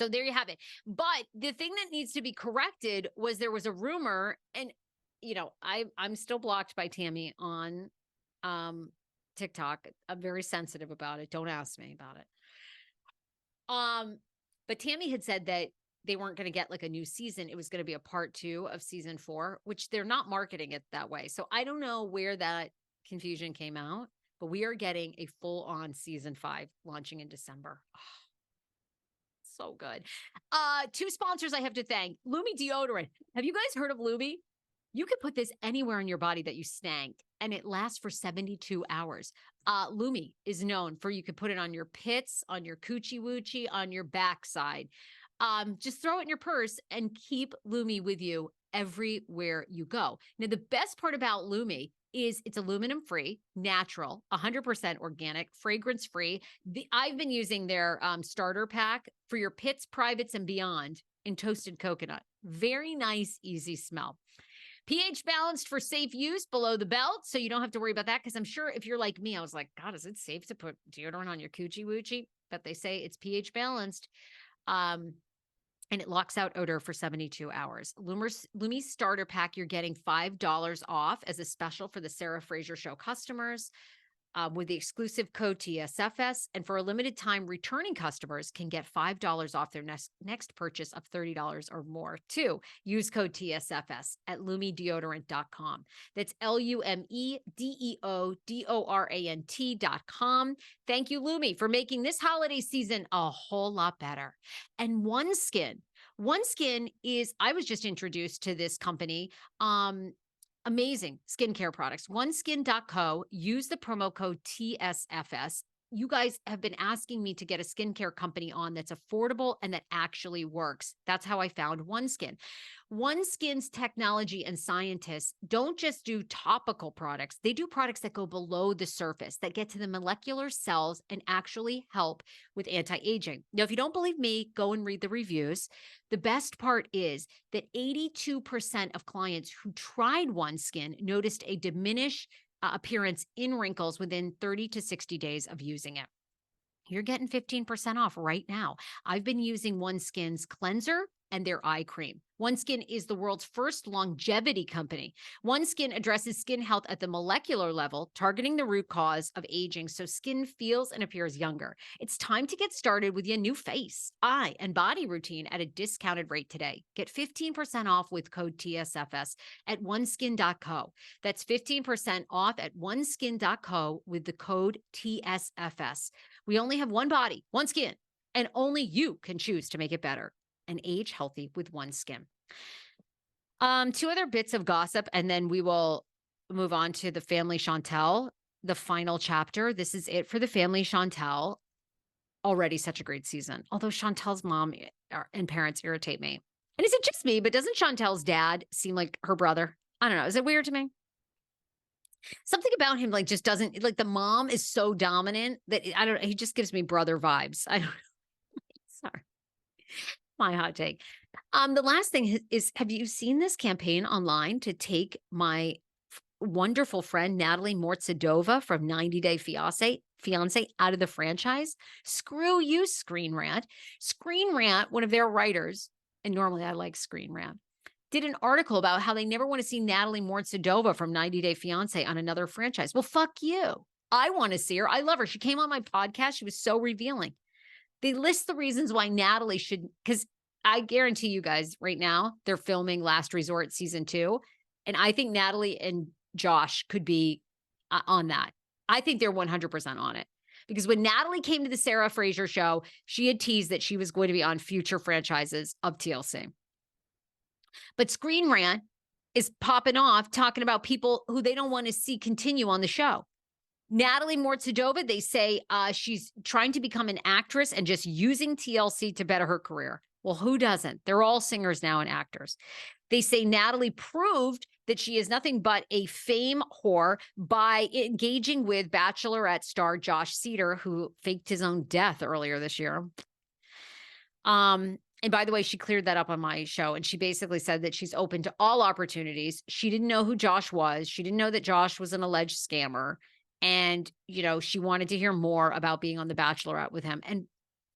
So there you have it. But the thing that needs to be corrected was there was a rumor, and I'm still blocked by Tammy on TikTok. I'm very sensitive about it. Don't ask me about it. But Tammy had said that they weren't going to get like a new season. It was going to be a part 2 of season 4, which they're not marketing it that way. So I don't know where that confusion came out, but we are getting a full-on season 5 launching in December. Oh, so good. 2 sponsors I have to thank. Lumi deodorant. Have you guys heard of Lumi? You can put this anywhere in your body that you stank, and it lasts for 72 hours. Lumi is known for you could put it on your pits, on your coochie woochie, on your backside. Just throw it in your purse and keep Lumi with you everywhere you go. Now, the best part about Lumi is it's aluminum free, natural, 100% organic, fragrance free. I've been using their starter pack for your pits, privates, and beyond in toasted coconut. Very nice, easy smell. pH balanced for safe use below the belt, so you don't have to worry about that, because I'm sure if you're like me, I was like, God, is it safe to put deodorant on your coochie woochie? But they say it's pH balanced, and it locks out odor for 72 hours. Lumi's starter pack, you're getting $5 off as a special for the Sarah Fraser Show customers. With the exclusive code TSFS. And for a limited time, returning customers can get $5 off their next purchase of $30 or more too. Use code TSFS at lumideodorant.com. That's LUMEDEODORANT.com. Thank you, Lumi, for making this holiday season a whole lot better. And OneSkin is, I was just introduced to this company. Amazing skincare products. OneSkin.co. Use the promo code TSFS. You guys have been asking me to get a skincare company on that's affordable and that actually works. That's how I found OneSkin. OneSkin's technology and scientists don't just do topical products. They do products that go below the surface, that get to the molecular cells and actually help with anti-aging. Now, if you don't believe me, go and read the reviews. The best part is that 82% of clients who tried OneSkin noticed a diminished appearance in wrinkles within 30 to 60 days of using it. You're getting 15% off right now. I've been using OneSkin's cleanser and their eye cream. OneSkin is the world's first longevity company. OneSkin addresses skin health at the molecular level, targeting the root cause of aging so skin feels and appears younger. It's time to get started with your new face, eye, and body routine at a discounted rate today. Get 15% off with code TSFS at oneskin.co. That's 15% off at oneskin.co with the code TSFS. We only have one body, one skin, and only you can choose to make it better and age healthy with OneSkin. 2 other bits of gossip, and then we will move on to the Family Chantel, the final chapter. This is it for the Family Chantel. Already such a great season. Although Chantel's mom and parents irritate me. And is it just me, but doesn't Chantel's dad seem like her brother? I don't know. Is it weird to me? Something about him like just doesn't, like the mom is so dominant that I don't know. He just gives me brother vibes. I don't know. Sorry. My hot take. The last thing is, have you seen this campaign online to take my wonderful friend Natalie Mortsadova from 90 Day Fiance out of the franchise? Screw you, Screen Rant. Screen Rant, one of their writers, and normally I like Screen Rant, did an article about how they never want to see Natalie Mortsadova from 90 Day Fiance on another franchise. Well, fuck you. I want to see her. I love her. She came on my podcast. She was so revealing. They list the reasons why Natalie should, because I guarantee you guys right now, they're filming Last Resort season 2. And I think Natalie and Josh could be on that. I think they're 100% on it. Because when Natalie came to the Sarah Fraser Show, she had teased that she was going to be on future franchises of TLC. But Screen Rant is popping off talking about people who they don't want to see continue on the show. Natalie Mortsadova, they say she's trying to become an actress and just using TLC to better her career. Well, who doesn't? They're all singers now and actors. They say Natalie proved that she is nothing but a fame whore by engaging with Bachelorette star Josh Cedar, who faked his own death earlier this year. And by the way, she cleared that up on my show. And she basically said that she's open to all opportunities. She didn't know who Josh was. She didn't know that Josh was an alleged scammer. And, she wanted to hear more about being on The Bachelorette with him. And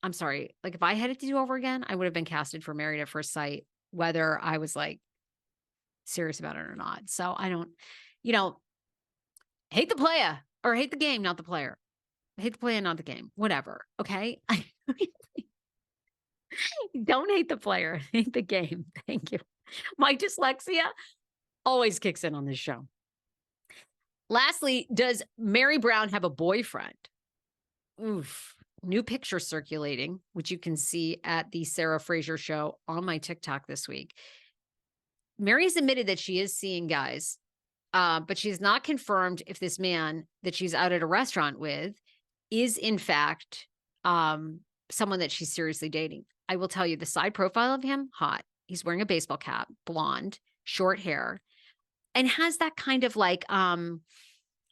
I'm sorry. Like if I had it to do over again, I would have been casted for Married at First Sight, whether I was like serious about it or not. So I don't, you know, hate the player or hate the game, not the player. Hate the player, not the game. Whatever. Okay. Don't hate the player. Hate the game. Thank you. My dyslexia always kicks in on this show. Lastly, does Meri Brown have a boyfriend? Oof. New picture circulating, which you can see at the Sarah Fraser Show on my TikTok this week. Mary's admitted that she is seeing guys, but she's not confirmed if this man that she's out at a restaurant with is, in fact, someone that she's seriously dating. I will tell you the side profile of him, hot. He's wearing a baseball cap, blonde, short hair, and has that kind of like,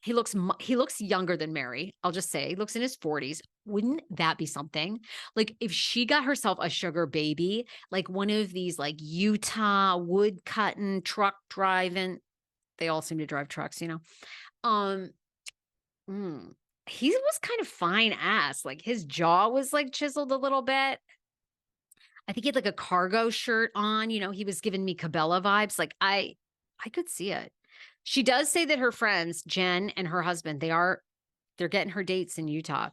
he looks younger than Meri. I'll just say he looks in his 40s. Wouldn't that be something? Like if she got herself a sugar baby, like one of these like Utah wood cutting, truck driving. They all seem to drive trucks, you know. Um, he was kind of fine ass. Like his jaw was like chiseled a little bit. I think he had like a cargo shirt on, you know, he was giving me Cabela vibes. Like I could see it. She does say that her friends, Jen and her husband, they're getting her dates in Utah.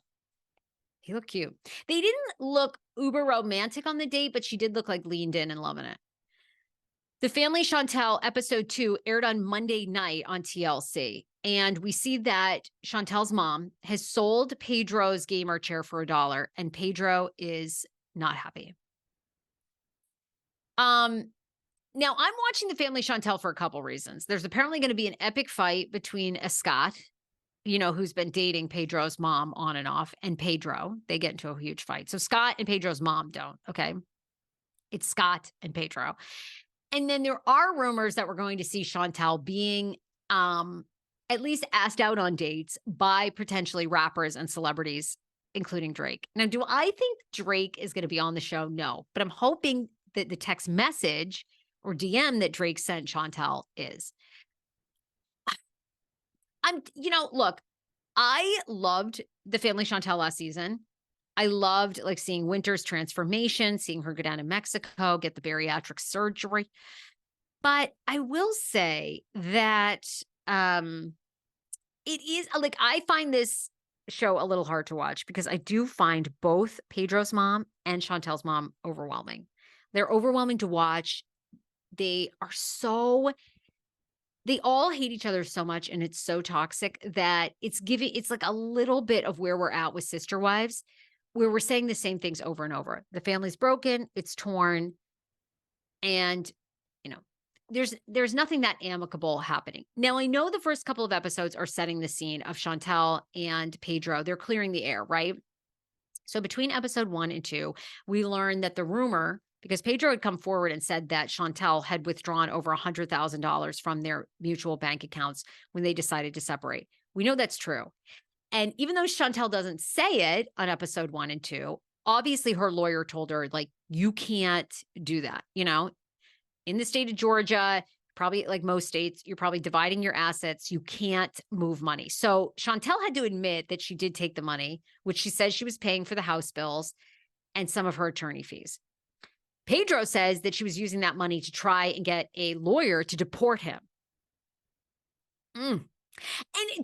He looked cute. They didn't look uber romantic on the date, but she did look like leaned in and loving it. The Family Chantel episode 2 aired on Monday night on TLC. And we see that Chantel's mom has sold Pedro's gamer chair for $1, and Pedro is not happy. Now I'm watching The Family Chantel for a couple reasons. There's apparently going to be an epic fight between Scott, you know, who's been dating Pedro's mom on and off, and Pedro. They get into a huge fight. So Scott and Pedro's mom don't, okay? It's Scott and Pedro. And then there are rumors that we're going to see Chantel being at least asked out on dates by potentially rappers and celebrities, including Drake. Now, do I think Drake is going to be on the show? No, but I'm hoping that the text message or DM that Drake sent Chantel is. Look, I loved The Family Chantel last season. I loved like seeing Winter's transformation, seeing her go down to Mexico, get the bariatric surgery. But I will say that it is like, I find this show a little hard to watch because I do find both Pedro's mom and Chantel's mom overwhelming. They're overwhelming to watch. They all hate each other so much, and it's so toxic that it's like a little bit of where we're at with Sister Wives, where we're saying the same things over and over. The family's broken, it's torn, and you know, there's nothing that amicable happening. Now, I know the first couple of episodes are setting the scene of Chantel and Pedro. They're clearing the air, right? So between episode 1 and 2, we learned that the rumor, because Pedro had come forward and said that Chantel had withdrawn over $100,000 from their mutual bank accounts when they decided to separate. We know that's true. And even though Chantel doesn't say it on episode 1 and 2, obviously her lawyer told her, like, you can't do that. You know, in the state of Georgia, probably like most states, you're probably dividing your assets. You can't move money. So Chantel had to admit that she did take the money, which she says she was paying for the house bills and some of her attorney fees. Pedro says that she was using that money to try and get a lawyer to deport him. And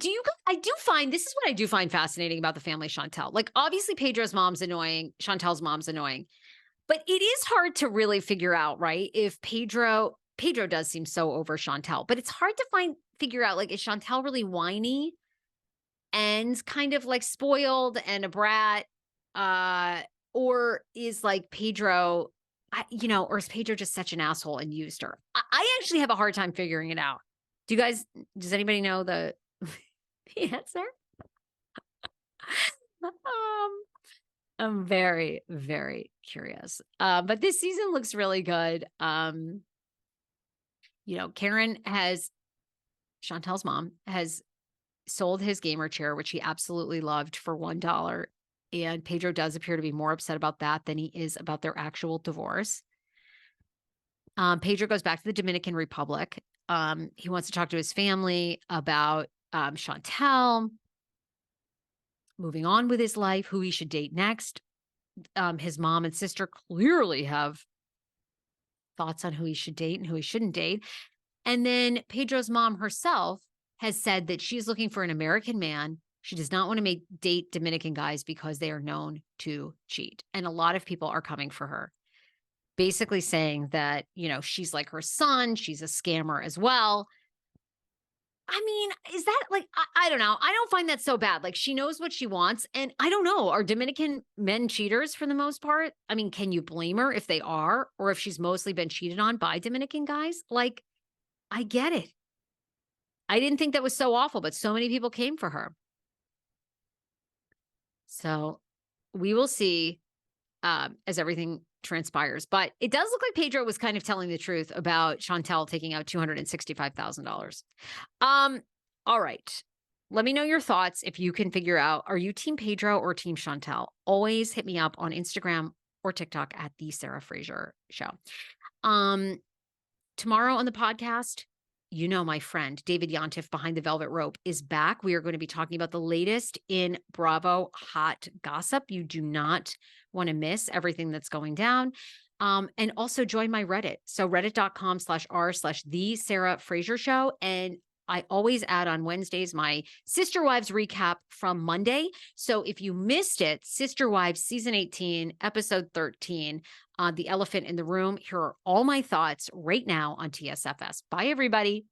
this is what I do find fascinating about The Family Chantel. Like, obviously Pedro's mom's annoying, Chantel's mom's annoying, but it is hard to really figure out, right? If Pedro does seem so over Chantel, but it's hard to figure out, like, is Chantel really whiny and kind of like spoiled and a brat? Or is like Pedro, or is Pedro just such an asshole and used her? I actually have a hard time figuring it out. Does anybody know the answer? I'm very, very curious. But this season looks really good. Chantel's mom has sold his gamer chair, which he absolutely loved, for $1. And Pedro does appear to be more upset about that than he is about their actual divorce. Pedro goes back to the Dominican Republic. He wants to talk to his family about Chantel, moving on with his life, who he should date next. his mom and sister clearly have thoughts on who he should date and who he shouldn't date. And then Pedro's mom herself has said that she's looking for an American man. She does not want to date Dominican guys because they are known to cheat. And a lot of people are coming for her, basically saying that, she's like her son. She's a scammer as well. I mean, is that like, I don't know. I don't find that so bad. Like, she knows what she wants. And I don't know. Are Dominican men cheaters for the most part? I mean, can you blame her if they are, or if she's mostly been cheated on by Dominican guys? Like, I get it. I didn't think that was so awful, but so many people came for her. So we will see as everything transpires. But it does look like Pedro was kind of telling the truth about Chantel taking out $265,000. All right. Let me know your thoughts if you can figure out, are you Team Pedro or Team Chantel? Always hit me up on Instagram or TikTok at the Sarah Fraser Show. Tomorrow on the podcast, my friend David Yontif behind the Velvet Rope is back. We are going to be talking about the latest in Bravo hot gossip. You do not want to miss everything that's going down. And also join my Reddit. So reddit.com/r/the Sarah Fraser Show. And I always add on Wednesdays my Sister Wives recap from Monday. So if you missed it, Sister Wives season 18, episode 13, The Elephant in the Room. Here are all my thoughts right now on TSFS. Bye, everybody.